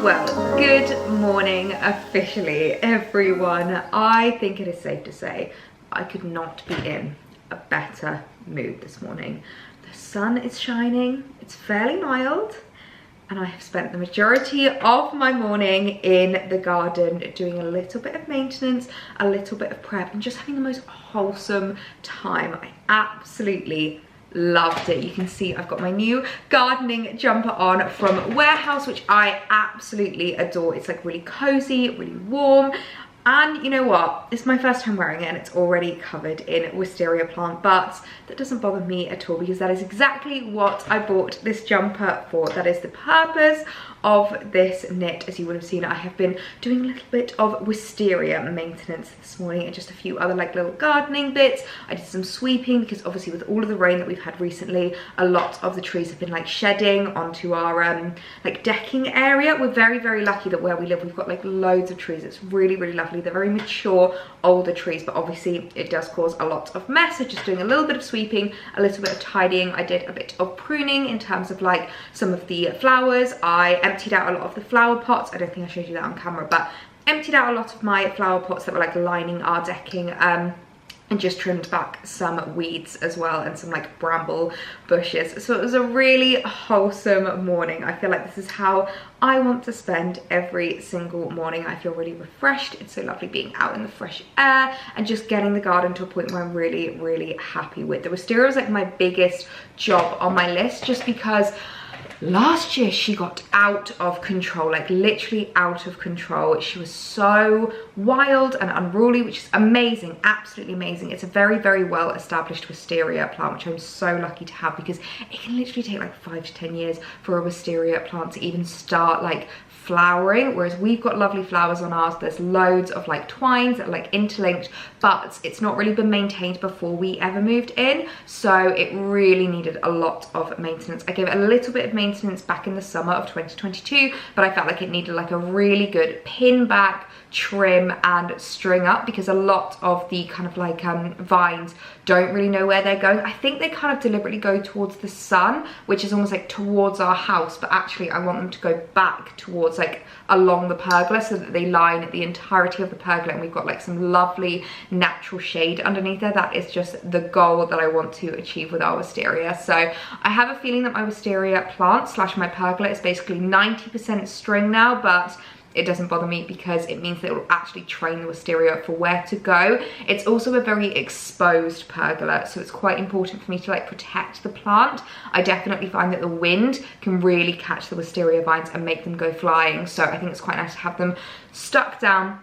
Well, good morning officially, everyone. I think it is safe to say I could not be in a better mood this morning. The sun is shining, it's fairly mild, and I have spent the majority of my morning in the garden doing a little bit of maintenance, a little bit of prep, and just having the most wholesome time. I absolutely loved it. You can see I've got my new gardening jumper on from Warehouse, which I absolutely adore. It's like really cozy, really warm, and you know what, it's my first time wearing it and it's already covered in wisteria plant, but that doesn't bother me at all because that is exactly what I bought this jumper for. That is the purpose of this knit. As you would have seen, I have been doing a little bit of wisteria maintenance this morning and just a few other like little gardening bits. I did some sweeping because obviously with all of the rain that we've had recently, a lot of the trees have been like shedding onto our like decking area. We're very lucky that where we live we've got like loads of trees. It's really lovely. They're very mature older trees, but obviously it does cause a lot of mess. So just doing a little bit of sweeping, a little bit of tidying. I did a bit of pruning in terms of like some of the flowers. I emptied out a lot of the flower pots. I don't think I showed you that on camera, but emptied out a lot of my flower pots that were like lining our decking, and just trimmed back some weeds as well and some like bramble bushes. So it was a really wholesome morning. I feel like this is how I want to spend every single morning. I feel really refreshed. It's so lovely being out in the fresh air and just getting the garden to a point where I'm really happy with. The wisteria was like my biggest job on my list, just because last year she got out of control, like literally out of control. She was so wild and unruly, which is amazing, absolutely amazing. It's a very well established wisteria plant, which I'm so lucky to have, because it can literally take like 5 to 10 years for a wisteria plant to even start like flowering, whereas we've got lovely flowers on ours. There's loads of like twines that are like interlinked, but it's not really been maintained before we ever moved in, so it really needed a lot of maintenance. I gave it a little bit of maintenance back in the summer of 2022, but I felt like it needed like a really good pin back, trim and string up, because a lot of the kind of like vines don't really know where they're going. I think they kind of deliberately go towards the sun, which is almost like towards our house, but actually I want them to go back towards like along the pergola, so that they line the entirety of the pergola, and we've got like some lovely natural shade underneath there. That is just the goal that I want to achieve with our wisteria. So I have a feeling that my wisteria plant slash my pergola is basically 90% string now, but it doesn't bother me because it means that it will actually train the wisteria for where to go. It's also a very exposed pergola, so it's quite important for me to like protect the plant. I definitely find that the wind can really catch the wisteria vines and make them go flying, so I think it's quite nice to have them stuck down,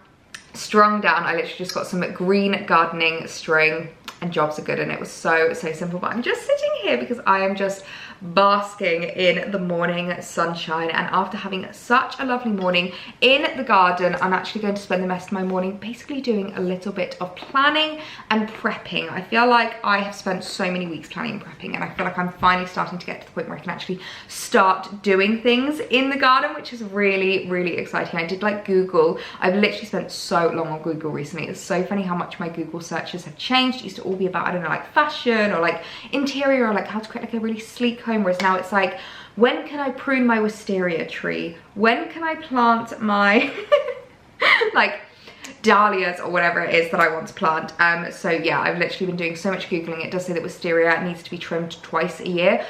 strung down. I literally just got some green gardening string and jobs are good, and it was so simple. But I'm just sitting here because I am just basking in the morning sunshine, and after having such a lovely morning in the garden, I'm actually going to spend the rest of my morning basically doing a little bit of planning and prepping. I feel like I have spent so many weeks planning and prepping, and I feel like I'm finally starting to get to the point where I can actually start doing things in the garden, which is really exciting. I did like Google. I've literally spent so long on Google recently. It's so funny how much my Google searches have changed. It used to all be about, I don't know, like fashion or like interior or like how to create like a really sleek home, whereas now it's like, when can I prune my wisteria tree? When can I plant my like dahlias or whatever it is that I want to plant? So yeah, I've literally been doing so much Googling. It does say that wisteria needs to be trimmed twice a year,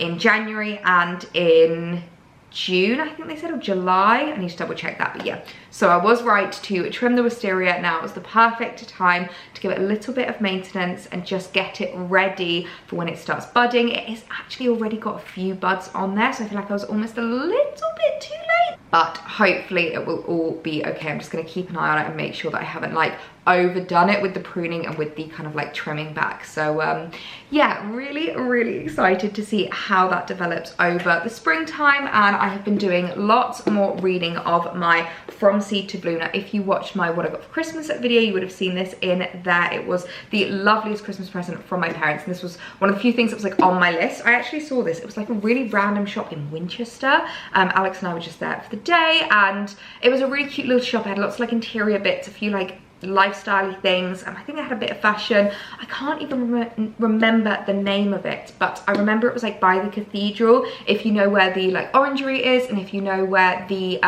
in January and in June, I think they said, or July. I need to double check that, but yeah. So I was right to trim the wisteria. Now is the perfect time to give it a little bit of maintenance and just get it ready for when it starts budding. It has actually already got a few buds on there, so I feel like I was almost a little bit too late, but hopefully it will all be okay. I'm just going to keep an eye on it and make sure that I haven't like overdone it with the pruning and with the kind of like trimming back. So yeah, really excited to see how that develops over the springtime. And I have been doing lots more reading of my From Seed to Bloom. Now, if you watched my What I Got for Christmas video, you would have seen this in there. It was the loveliest Christmas present from my parents, and this was one of the few things that was like on my list. I actually saw this. It was like a really random shop in Winchester. Alex and I were just there for the day, and it was a really cute little shop. It had lots of like interior bits, a few like lifestyle-y things. I think I had a bit of fashion. I can't even remember the name of it, but I remember it was like by the cathedral, if you know where the like orangery is, and if you know where the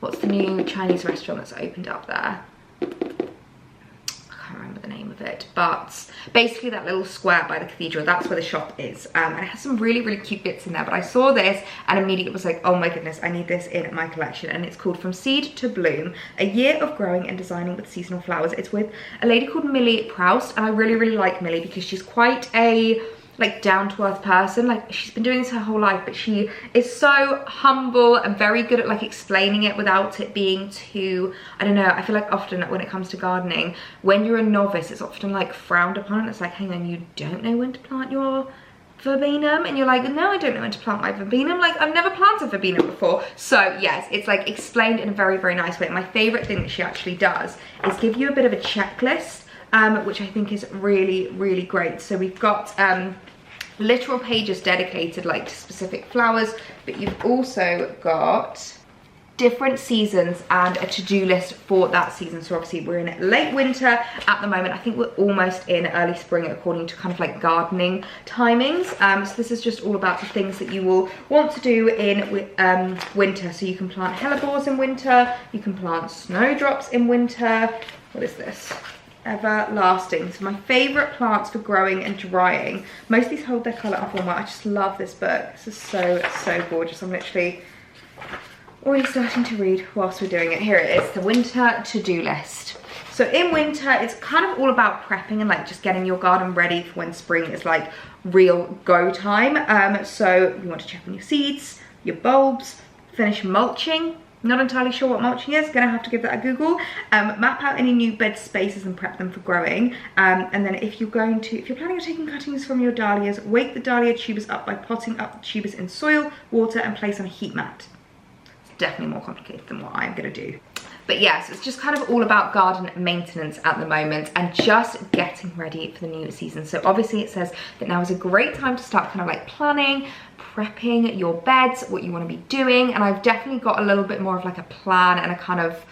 what's the new Chinese restaurant that's opened up there? I can't remember the name of it, but basically that little square by the cathedral, that's where the shop is. And it has some really, really cute bits in there, but I saw this and immediately was like, oh my goodness, I need this in my collection. And it's called From Seed to Bloom, a year of growing and designing with seasonal flowers. It's with a lady called Millie Proust, and I really, really like Millie because she's quite a like down-to-earth person. Like, she's been doing this her whole life, but she is so humble and very good at like explaining it without it being too, I don't know, I feel like often when it comes to gardening, when you're a novice, it's often like frowned upon. It's like, hang on, you don't know when to plant your verbena? And you're like, no, I don't know when to plant my verbena. I'm like, I've never planted verbena before. So yes, it's like explained in a very, very nice way. And my favorite thing that she actually does is give you a bit of a checklist, which I think is really, really great. So we've got literal pages dedicated like to specific flowers, but you've also got different seasons and a to-do list for that season. So obviously we're in late winter at the moment. I think we're almost in early spring according to kind of like gardening timings. So this is just all about the things that you will want to do in winter. So you can plant hellebores in winter, you can plant snowdrops in winter. What is this? Everlasting. So my favorite plants for growing and drying. Most of these hold their color off on well. I just love this book. This is so, so gorgeous. I'm literally already starting to read whilst we're doing it. Here it is, the winter to-do list. So in winter, it's kind of all about prepping and like just getting your garden ready for when spring is like real go time. So you want to check on your seeds, your bulbs, finish mulching. Not entirely sure what mulching is, gonna have to give that a Google. Map out any new bed spaces and prep them for growing. And then if you're planning on taking cuttings from your dahlias, wake the dahlia tubers up by potting up the tubers in soil, water, and place on a heat mat. It's definitely more complicated than what I'm gonna do. But yes, it's just kind of all about garden maintenance at the moment and just getting ready for the new season. So obviously it says that now is a great time to start kind of like planning, prepping your beds, what you want to be doing. And I've definitely got a little bit more of like a plan and a kind of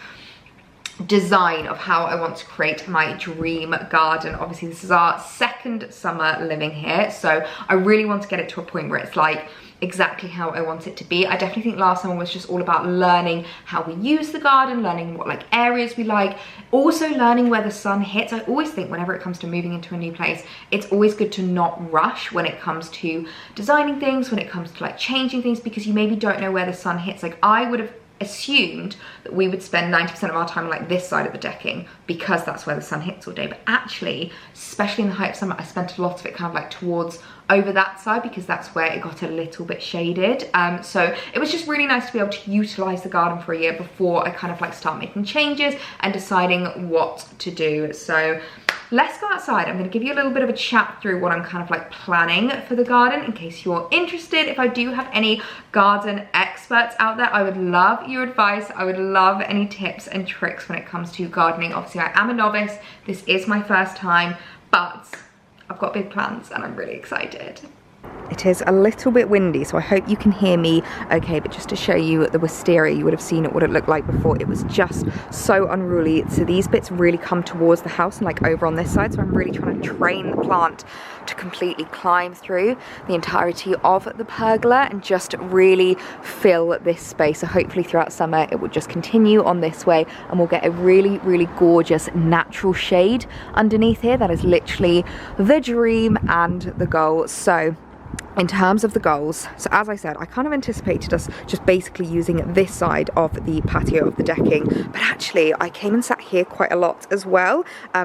design of how I want to create my dream garden. Obviously this is our second summer living here, so I really want to get it to a point where it's like exactly how I want it to be. I definitely think last summer was just all about learning how we use the garden, learning what like areas we like, also learning where the sun hits. I always think whenever it comes to moving into a new place, it's always good to not rush when it comes to designing things, when it comes to like changing things, because you maybe don't know where the sun hits. Like I would have assumed that we would spend 90% of our time like this side of the decking because that's where the sun hits all day, but actually, especially in the height of summer, I spent a lot of it kind of like towards over that side because that's where it got a little bit shaded. So it was just really nice to be able to utilize the garden for a year before I kind of like start making changes and deciding what to do. So let's go outside. I'm going to give you a little bit of a chat through what I'm kind of like planning for the garden in case you're interested. If I do have any garden experts out there, I would love your advice. I would love any tips and tricks when it comes to gardening. Obviously I am a novice, this is my first time, but I've got big plans and I'm really excited. It is a little bit windy, so I hope you can hear me okay, but just to show you the wisteria, you would have seen what it looked like before. It was just so unruly. So these bits really come towards the house and like over on this side, so I'm really trying to train the plant to completely climb through the entirety of the pergola and just really fill this space. So hopefully throughout summer it will just continue on this way and we'll get a really, really gorgeous natural shade underneath here. That is literally the dream and the goal. So in terms of the goals, so as I said, I kind of anticipated us just basically using this side of the patio of the decking, but actually I came and sat here quite a lot as well,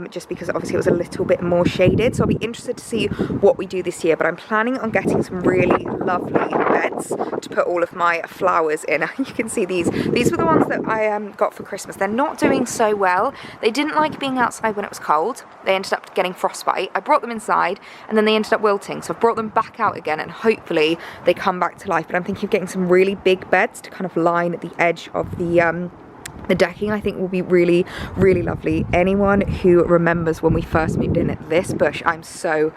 just because obviously it was a little bit more shaded. So I'll be interested to see what we do this year, but I'm planning on getting some really lovely beds to put all of my flowers in. You can see these were the ones that I got for Christmas. They're not doing so well. They didn't like being outside when it was cold. They ended up getting frostbite. I brought them inside and then they ended up wilting, so I've brought them back out again and hopefully they come back to life. But I'm thinking of getting some really big beds to kind of line the edge of the The decking I think will be really, really lovely. Anyone who remembers when we first moved in, this bush I'm so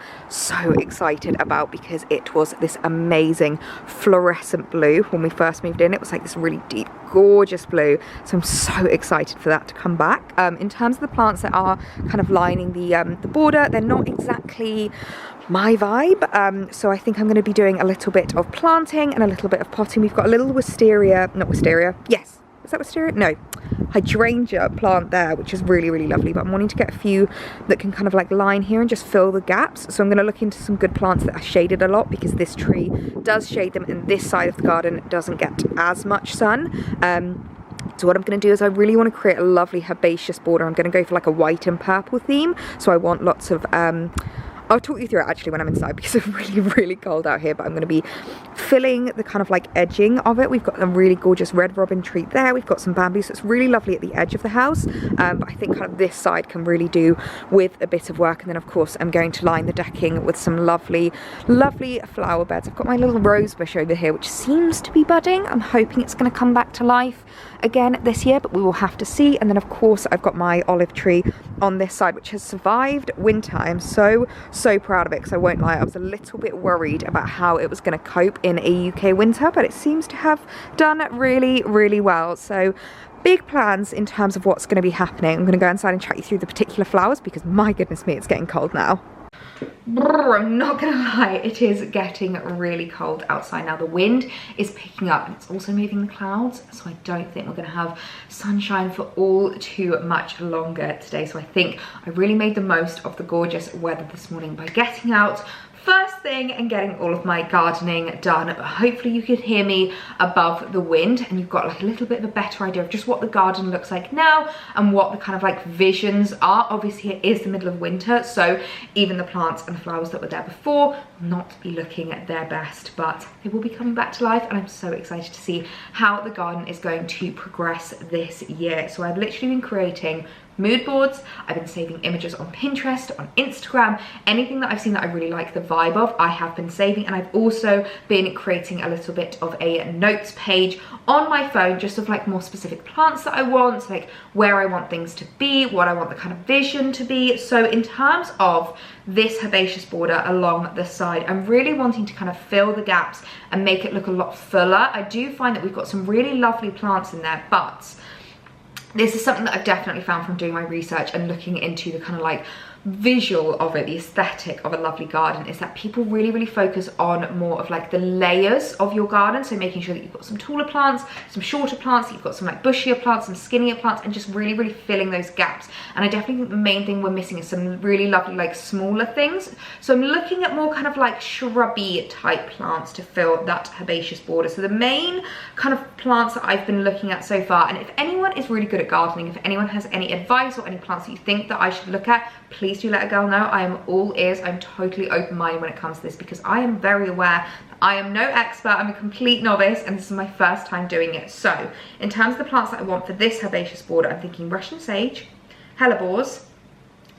excited about, because it was this amazing fluorescent blue when we first moved in. It was like this really deep, gorgeous blue. So I'm so excited for that to come back. In terms of the plants that are kind of lining the border, they're not exactly my vibe, so I think I'm going to be doing a little bit of planting and a little bit of potting. We've got a little hydrangea plant there, which is really, really lovely, but I'm wanting to get a few that can kind of like line here and just fill the gaps. So I'm going to look into some good plants that are shaded a lot, because this tree does shade them and this side of the garden doesn't get as much sun. So what I'm going to do is I really want to create a lovely herbaceous border. I'm going to go for like a white and purple theme, so I want lots of I'll talk you through it actually when I'm inside, because it's really, really cold out here, but I'm going to be filling the kind of like edging of it. We've got a really gorgeous red robin tree there. We've got some bamboo, so it's really lovely at the edge of the house. But I think kind of this side can really do with a bit of work. And then of course I'm going to line the decking with some lovely, lovely flower beds. I've got my little rose bush over here, which seems to be budding. I'm hoping it's going to come back to life again this year, but we will have to see. And then of course I've got my olive tree on this side, which has survived winter. I am so proud of it, because I won't lie, I was a little bit worried about how it was going to cope in a UK winter, but it seems to have done really, really well. So big plans in terms of what's going to be happening. I'm going to go inside and chat you through the particular flowers, because my goodness me, it's getting cold now. I'm not gonna lie, it is getting really cold outside now. The wind is picking up and it's also moving the clouds, so I don't think we're gonna have sunshine for all too much longer today. So I think I really made the most of the gorgeous weather this morning by getting out first thing and getting all of my gardening done. But hopefully you could hear me above the wind and you've got like a little bit of a better idea of just what the garden looks like now and what the kind of like visions are. Obviously it is the middle of winter, so even the plants and the flowers that were there before will not be looking at their best, but they will be coming back to life, and I'm so excited to see how the garden is going to progress this year. So I've literally been creating mood boards, I've been saving images on Pinterest, on Instagram, anything that I've seen that I really like the vibe of, I have been saving. And I've also been creating a little bit of a notes page on my phone, just of like more specific plants that I want, like where I want things to be, what I want the kind of vision to be. So in terms of this herbaceous border along the side, I'm really wanting to kind of fill the gaps and make it look a lot fuller. I do find that we've got some really lovely plants in there, but this is something that I've definitely found from doing my research and looking into the kind of like visual of it, the aesthetic of a lovely garden, is that people really focus on more of like the layers of your garden. So making sure that you've got some taller plants, some shorter plants, you've got some like bushier plants, some skinnier plants, and just really filling those gaps. And I definitely think the main thing we're missing is some really lovely like smaller things. So I'm looking at more kind of like shrubby type plants to fill that herbaceous border. So the main kind of plants that I've been looking at so far, and if anyone is really good at gardening, if anyone has any advice or any plants that you think that I should look at, please do let a girl know. I am all ears. I'm totally open-minded when it comes to this, because I am very aware that I am no expert. I'm a complete novice and this is my first time doing it. So in terms of the plants that I want for this herbaceous border, I'm thinking Russian sage, hellebores,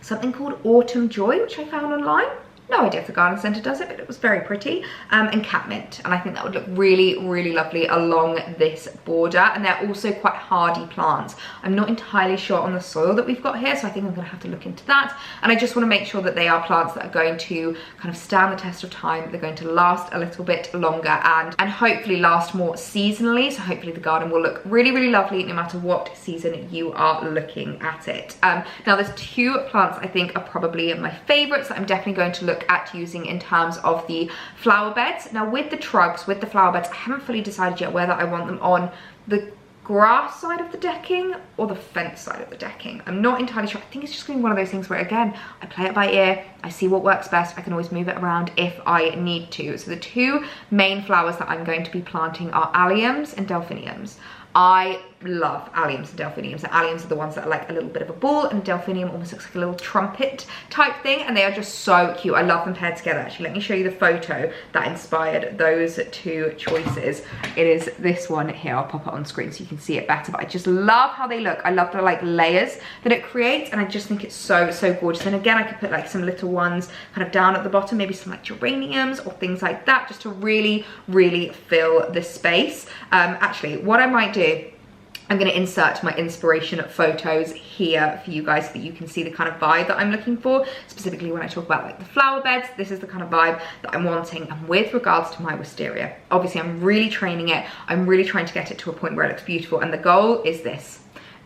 something called autumn joy, which I found online. No idea if the garden centre does it, but it was very pretty, and catmint. And I think that would look really lovely along this border. And they're also quite hardy plants. I'm not entirely sure on the soil that we've got here, so I think I'm going to have to look into that. And I just want to make sure that they are plants that are going to kind of stand the test of time. They're going to last a little bit longer and hopefully last more seasonally. So hopefully the garden will look really lovely no matter what season you are looking at it. Now there's two plants I think are probably my favourites that I'm definitely going to look at using in terms of the flower beds. Now with the trugs, with the flower beds, I haven't fully decided yet whether I want them on the grass side of the decking or the fence side of the decking. I'm not entirely sure. I think it's just going to be one of those things where, again, I play it by ear, I see what works best, I can always move it around if I need to. So the two main flowers that I'm going to be planting are alliums and delphiniums. I love alliums and delphiniums. The alliums are the ones that are like a little bit of a ball, and delphinium almost looks like a little trumpet type thing, and they are just so cute. I love them paired together. Actually, let me show you the photo that inspired those two choices. It is this one here. I'll pop it on screen so you can see it better, but I just love how they look. I love the like layers that it creates, and I just think it's so gorgeous. And again, I could put like some little ones kind of down at the bottom, maybe some like geraniums or things like that, just to really fill the space. Actually, what I might do, I'm going to insert my inspiration photos here for you guys so that you can see the kind of vibe that I'm looking for. Specifically when I talk about like the flower beds, this is the kind of vibe that I'm wanting. And with regards to my wisteria, obviously I'm really training it. I'm really trying to get it to a point where it looks beautiful. And the goal is this.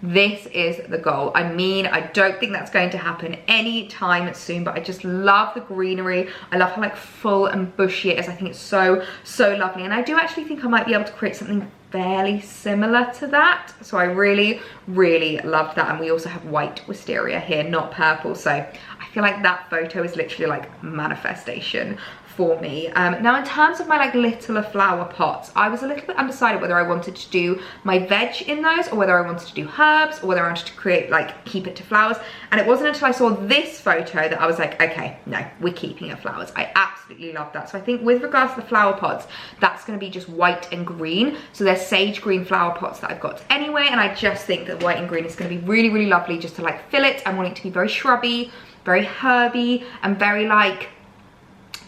This is the goal. I mean, I don't think that's going to happen anytime soon, but I just love the greenery. I love how like full and bushy it is. I think it's so, so lovely. And I do actually think I might be able to create something fairly similar to that. So I really, really loved that. And we also have white wisteria here, not purple. So I feel like that photo is literally like manifestation for me. Now in terms of my like littler flower pots, I was a little bit undecided whether I wanted to do my veg in those or whether I wanted to do herbs or whether I wanted to create like keep it to flowers. And it wasn't until I saw this photo that I was like, okay, no, we're keeping it flowers. I absolutely love that. So I think with regards to the flower pots, that's going to be just white and green. So they're sage green flower pots that I've got anyway, and I just think that white and green is going to be really, really lovely just to like fill it. I want it to be very shrubby, very herby, and very like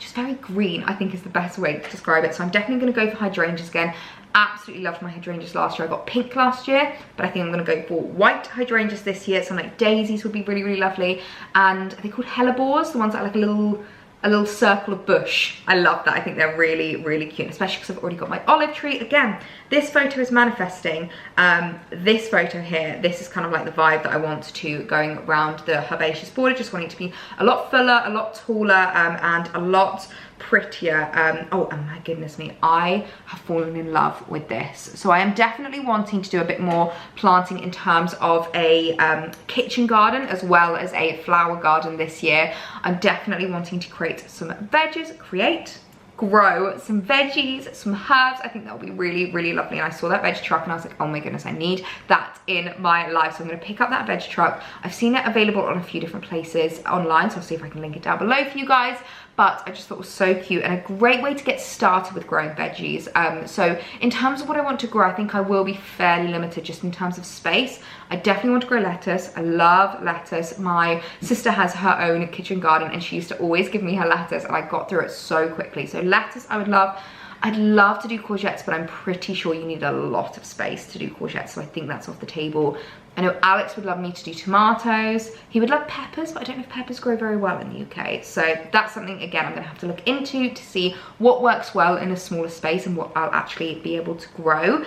just very green, I think is the best way to describe it. So I'm definitely going to go for hydrangeas again. Absolutely loved my hydrangeas last year. I got pink last year, but I think I'm going to go for white hydrangeas this year. Some like daisies would be really, really lovely. And are they called hellebores? The ones that are like a little circle of bush. I love that. I think they're really, really cute, especially because I've already got my olive tree. Again, this photo is manifesting. This photo here, this is kind of like the vibe that I want to going around the herbaceous border. Just wanting it to be a lot fuller, a lot taller, and a lot prettier. Oh, and my goodness me, I have fallen in love with this. So I am definitely wanting to do a bit more planting in terms of a kitchen garden as well as a flower garden this year. I'm definitely wanting to create some veggies, grow some veggies, some herbs. I think that will be really, really lovely. And I saw that veg truck and I was like, oh my goodness, I need that in my life. So I'm going to pick up that veg truck. I've seen it available on a few different places online, so I'll see if I can link it down below for you guys. But I just thought it was so cute and a great way to get started with growing veggies. So in terms of what I want to grow, I think I will be fairly limited just in terms of space. I definitely want to grow lettuce. I love lettuce. My sister has her own kitchen garden and she used to always give me her lettuce and I got through it so quickly. So lettuce I would love. I'd love to do courgettes, but I'm pretty sure you need a lot of space to do courgettes, so I think that's off the table. I know Alex would love me to do tomatoes. He would love peppers, but I don't know if peppers grow very well in the UK. So that's something, again, I'm gonna have to look into to see what works well in a smaller space and what I'll actually be able to grow.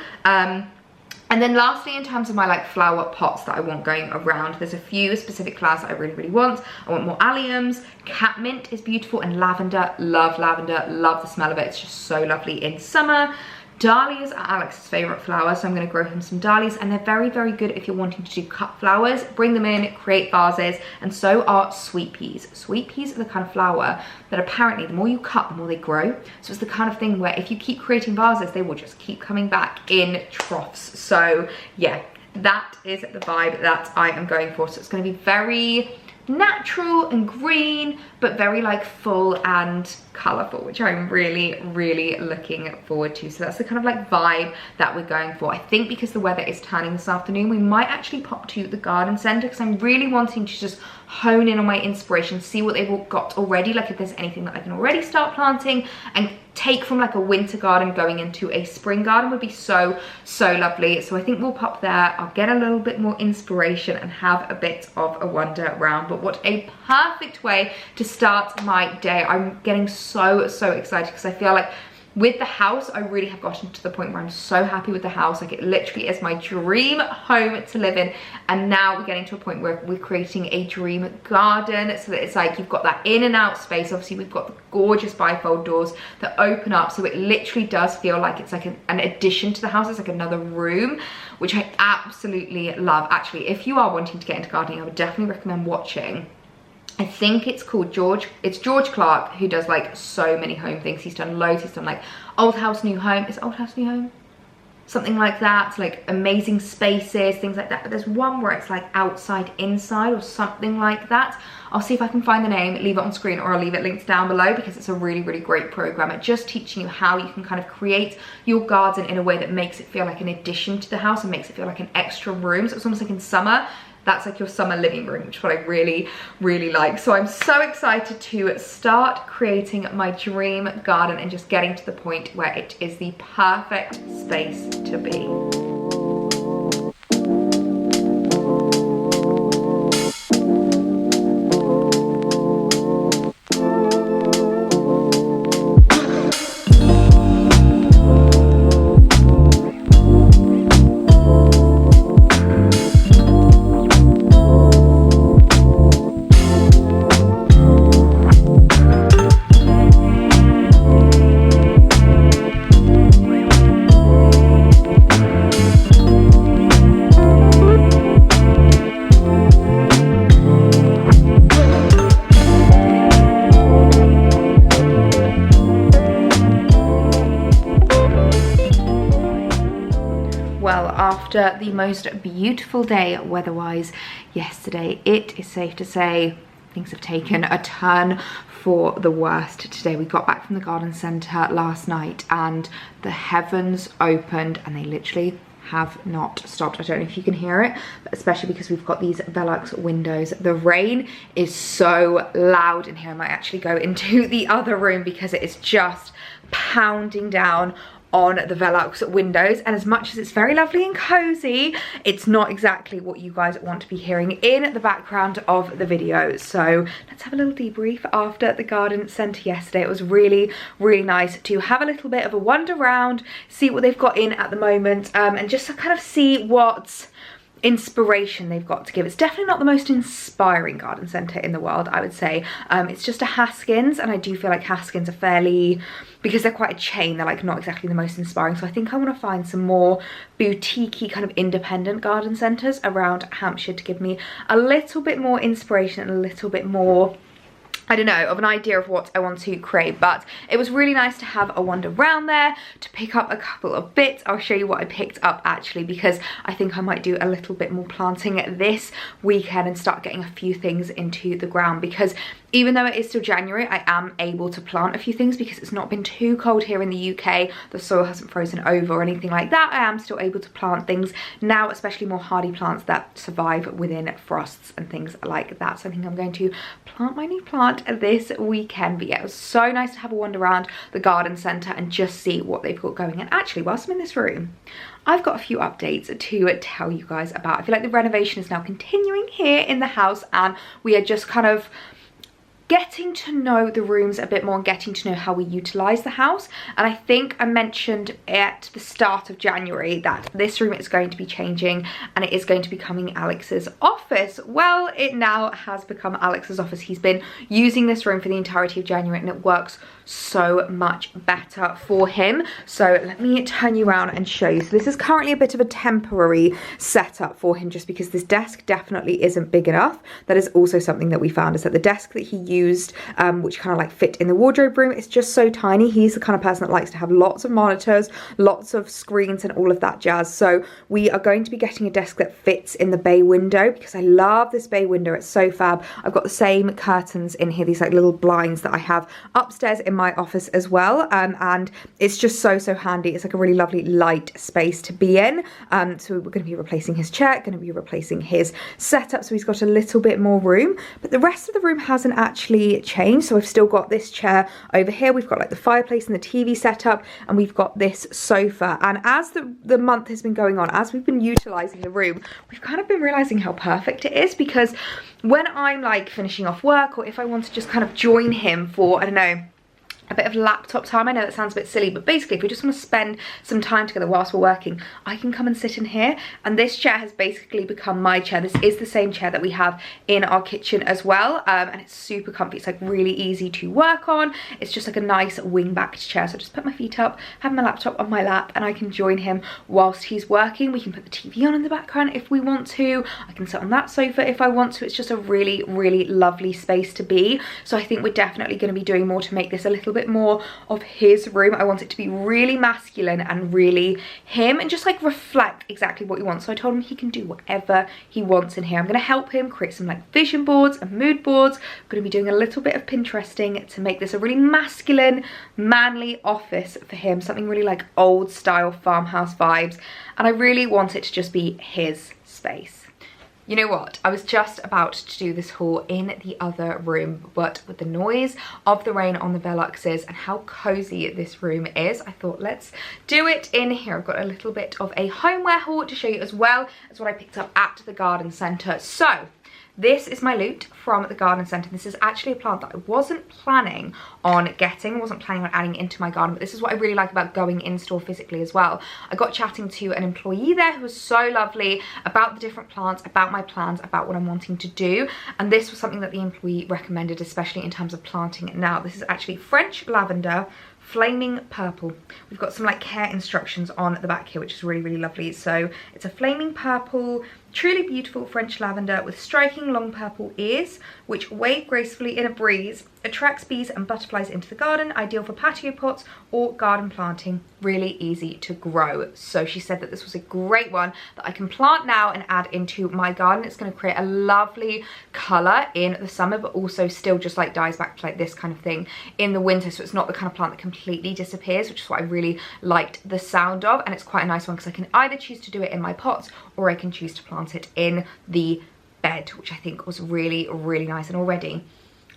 And then lastly, in terms of my like flower pots that I want going around, there's a few specific flowers that I really, really want. I want more alliums, catmint is beautiful, and lavender, love the smell of it. It's just so lovely in summer. Dahlias are Alex's favourite flower, so I'm going to grow him some dahlias, and they're very, very good if you're wanting to do cut flowers. Bring them in, create vases, and so are sweet peas. Sweet peas are the kind of flower that apparently the more you cut, the more they grow. So it's the kind of thing where if you keep creating vases, they will just keep coming back in troughs. So yeah, that is the vibe that I am going for. So it's going to be very natural and green, but very like full and colourful, which I'm really, really looking forward to. So that's the kind of like vibe that we're going for. I think because the weather is turning this afternoon, we might actually pop to the garden centre because I'm really wanting to just hone in on my inspiration, see what they've all got already, like if there's anything that I can already start planting and take from like a winter garden going into a spring garden would be so, so lovely. So I think we'll pop there. I'll get a little bit more inspiration and have a bit of a wander around. But what a perfect way to start my day. I'm getting so, so excited because I feel like with the house, I really have gotten to the point where I'm so happy with the house. Like it literally is my dream home to live in. And now we're getting to a point where we're creating a dream garden so that it's like you've got that in and out space. Obviously we've got the gorgeous bifold doors that open up. So it literally does feel like it's like an addition to the house. It's like another room, which I absolutely love. Actually, if you are wanting to get into gardening, I would definitely recommend watching, I think it's called George Clark, who does like so many home things. He's done loads. He's done like Old House New Home. Is it Old House New Home? Something like that, like amazing spaces, things like that. But there's one where it's like outside inside or something like that. I'll see if I can find the name, leave it on screen, or I'll leave it linked down below because it's a really, really great program at just teaching you how you can kind of create your garden in a way that makes it feel like an addition to the house and makes it feel like an extra room. So it's almost like in summer, that's like your summer living room, which is what I really, really like. So I'm so excited to start creating my dream garden and just getting to the point where it is the perfect space to be. after the most beautiful day weather-wise yesterday, it is safe to say things have taken a turn for the worst today. We got back from the garden centre last night and the heavens opened and they literally have not stopped. I don't know if you can hear it, but especially because we've got these Velux windows. The rain is so loud in here. I might actually go into the other room because it is just pounding down on the Velux windows, and as much as it's very lovely and cozy, it's not exactly what you guys want to be hearing in the background of the video. So let's have a little debrief after the garden centre yesterday. It was really nice to have a little bit of a wander around, see what they've got in at the moment, and just to kind of see what inspiration they've got to give. It's definitely not the most inspiring garden centre in the world, I would say. It's just a Haskins, and I do feel like Haskins are fairly, because they're quite a chain, they're like not exactly the most inspiring. So I think I want to find some more boutique-y kind of independent garden centres around Hampshire to give me a little bit more inspiration and a little bit more, I don't know, of an idea of what I want to create. But it was really nice to have a wander around there, to pick up a couple of bits. I'll show you what I picked up actually, because I think I might do a little bit more planting this weekend and start getting a few things into the ground, because even though it is still January, I am able to plant a few things because it's not been too cold here in the UK. The soil hasn't frozen over or anything like that. I am still able to plant things now, especially more hardy plants that survive within frosts and things like that. So I think I'm going to plant my new plant this weekend. But yeah, it was so nice to have a wander around the garden centre and just see what they've got going. And actually, whilst I'm in this room, I've got a few updates to tell you guys about. I feel like the renovation is now continuing here in the house, and we are just kind of getting to know the rooms a bit more and getting to know how we utilise the house. And I think I mentioned at the start of January that this room is going to be changing and it is going to be becoming Alex's office. Well, it now has become Alex's office. He's been using this room for the entirety of January and it works so much better for him. So let me turn you around and show you. So this is currently a bit of a temporary setup for him just because this desk definitely isn't big enough. That is also something that we found, is that the desk that he used, which kind of like fit in the wardrobe room, is just so tiny. He's the kind of person that likes to have lots of monitors, lots of screens and all of that jazz. So we are going to be getting a desk that fits in the bay window because I love this bay window. It's so fab. I've got the same curtains in here, these like little blinds that I have upstairs in my office as well, and it's just so handy. It's like a really lovely light space to be in. So we're going to be replacing his chair, going to be replacing his setup, so he's got a little bit more room, but the rest of the room hasn't actually changed. So I've still got this chair over here, we've got like the fireplace and the TV setup, and we've got this sofa. And as the month has been going on, as we've been utilizing the room, we've kind of been realizing how perfect it is, because when I'm like finishing off work, or if I want to just kind of join him for, I don't know, a bit of laptop time. I know that sounds a bit silly, but basically if we just want to spend some time together whilst we're working, I can come and sit in here. And this chair has basically become my chair. This is the same chair that we have in our kitchen as well, and it's super comfy. It's like really easy to work on. It's just like a nice wing-backed chair. So I just put my feet up, have my laptop on my lap, and I can join him whilst he's working. We can put the TV on in the background if we want to. I can sit on that sofa if I want to. It's just a really lovely space to be. So I think we're definitely going to be doing more to make this a little bit more of his room. I want it to be really masculine and really him, and just like reflect exactly what he wants. So I told him he can do whatever he wants in here. I'm going to help him create some like vision boards and mood boards. I'm going to be doing a little bit of Pinteresting to make this a really masculine, manly office for him, something really like old style farmhouse vibes, and I really want it to just be his space. You know what, I was just about to do this haul in the other room, but with the noise of the rain on the Veluxes and how cozy this room is, I thought let's do it in here. I've got a little bit of a homeware haul to show you, as well as what I picked up at the garden centre. So this is my loot from the garden centre. This is actually a plant that I wasn't planning on getting, I wasn't planning on adding into my garden, but this is what I really like about going in store physically as well. I got chatting to an employee there who was so lovely about the different plants, about my plans, about what I'm wanting to do, and this was something that the employee recommended, especially in terms of planting it now. This is actually French lavender, flaming purple. We've got some like care instructions on the back here, which is really, really lovely. So it's a flaming purple, truly beautiful French lavender with striking long purple ears, which wave gracefully in a breeze, attracts bees and butterflies into the garden, ideal for patio pots or garden planting, really easy to grow. So she said that this was a great one that I can plant now and add into my garden. It's going to create a lovely colour in the summer, but also still just like dies back to like this kind of thing in the winter. So it's not the kind of plant that completely disappears, which is what I really liked the sound of. And it's quite a nice one because I can either choose to do it in my pots or I can choose to plant it in the bed, which I think was really, really nice. And already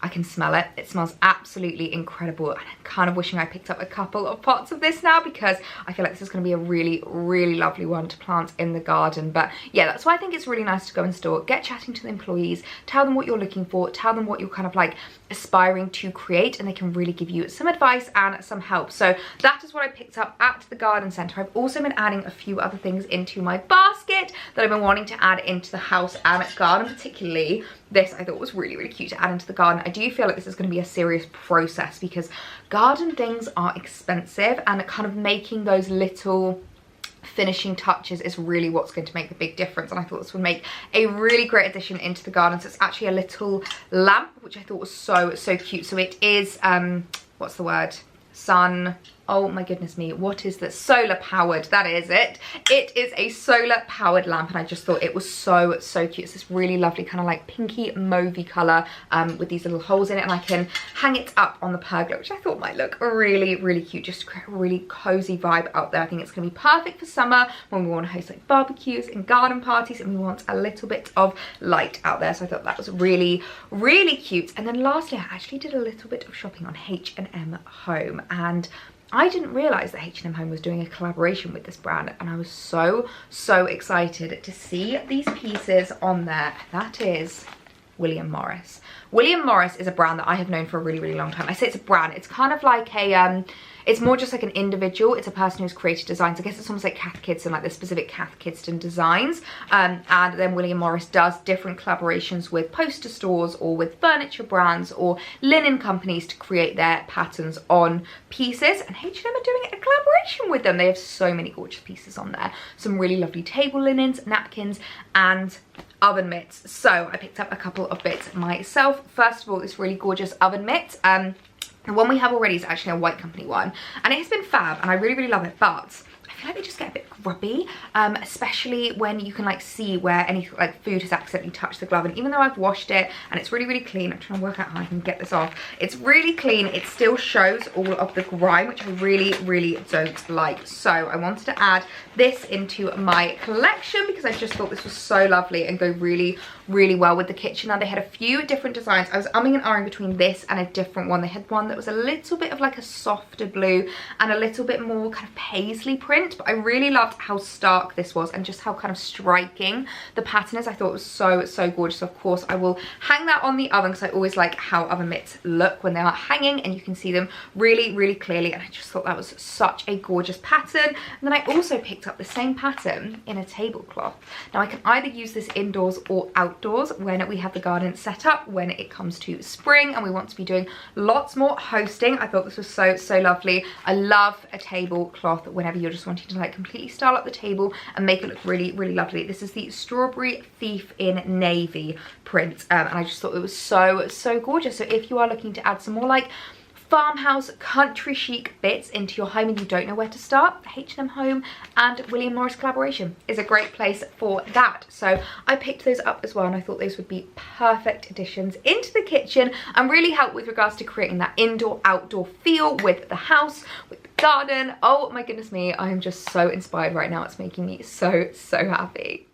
I can smell it. It smells absolutely incredible. And I'm kind of wishing I picked up a couple of pots of this now because I feel like this is going to be a really, really lovely one to plant in the garden. But yeah, that's why I think it's really nice to go in store, get chatting to the employees, tell them what you're looking for, tell them what you're kind of like aspiring to create, and they can really give you some advice and some help. So that is what I picked up at the garden centre. I've also been adding a few other things into my basket that I've been wanting to add into the house and garden, particularly this I thought was really, really cute to add into the garden. I do feel like this is going to be a serious process because garden things are expensive, and kind of making those little finishing touches is really what's going to make the big difference. And I thought this would make a really great addition into the garden. So it's actually a little lamp, which I thought was so cute. So it is what's the word, sun, oh my goodness me, what is that? Solar powered, that is it. It is a solar powered lamp, and I just thought it was so cute. It's this really lovely kind of like pinky mauvey colour with these little holes in it, and I can hang it up on the pergola, which I thought might look really, really cute, just to create a really cozy vibe out there. I think it's going to be perfect for summer when we want to host like barbecues and garden parties and we want a little bit of light out there. So I thought that was really, really cute. And then lastly, I actually did a little bit of shopping on hmhome, and I didn't realise that hmhome was doing a collaboration with this brand, and I was so excited to see these pieces on there. That is William Morris. William Morris is a brand that I have known for a really, really long time. I say it's a brand, it's kind of like a it's more just like an individual. It's a person who's created designs. I guess it's almost like Cath Kidston, like the specific Cath Kidston designs. And then William Morris does different collaborations with poster stores or with furniture brands or linen companies to create their patterns on pieces. And H&M are doing a collaboration with them. They have so many gorgeous pieces on there. Some really lovely table linens, napkins, and oven mitts. So I picked up a couple of bits myself. First of all, this really gorgeous oven mitt. The one we have already is actually a White Company one, and it has been fab and I really, really love it, but I feel like they just get a bit grubby, especially when you can like see where any like food has accidentally touched the glove. And even though I've washed it and it's really, really clean, I'm trying to work out how I can get this off. It's really clean. It still shows all of the grime, which I really, really don't like. So I wanted to add this into my collection because I just thought this was so lovely and go really, really well with the kitchen. Now they had a few different designs. I was umming and ahhing between this and a different one. They had one that was a little bit of like a softer blue and a little bit more kind of paisley print, but I really loved how stark this was and just how kind of striking the pattern is. I thought it was so gorgeous. Of course I will hang that on the oven because I always like how oven mitts look when they are hanging and you can see them really, really clearly, and I just thought that was such a gorgeous pattern. And then I also picked up the same pattern in a tablecloth. Now I can either use this indoors or outdoors when we have the garden set up, when it comes to spring and we want to be doing lots more hosting. I thought this was so lovely. I love a tablecloth whenever you're just wanting to like completely style up the table and make it look really, really lovely. This is the Strawberry Thief in navy print, and I just thought it was so gorgeous. So if you are looking to add some more like farmhouse country chic bits into your home and you don't know where to start, H&M Home and William Morris collaboration is a great place for that. So I picked those up as well, and I thought those would be perfect additions into the kitchen and really help with regards to creating that indoor outdoor feel with the house, with the garden. Oh my goodness me, I am just so inspired right now. It's making me so happy.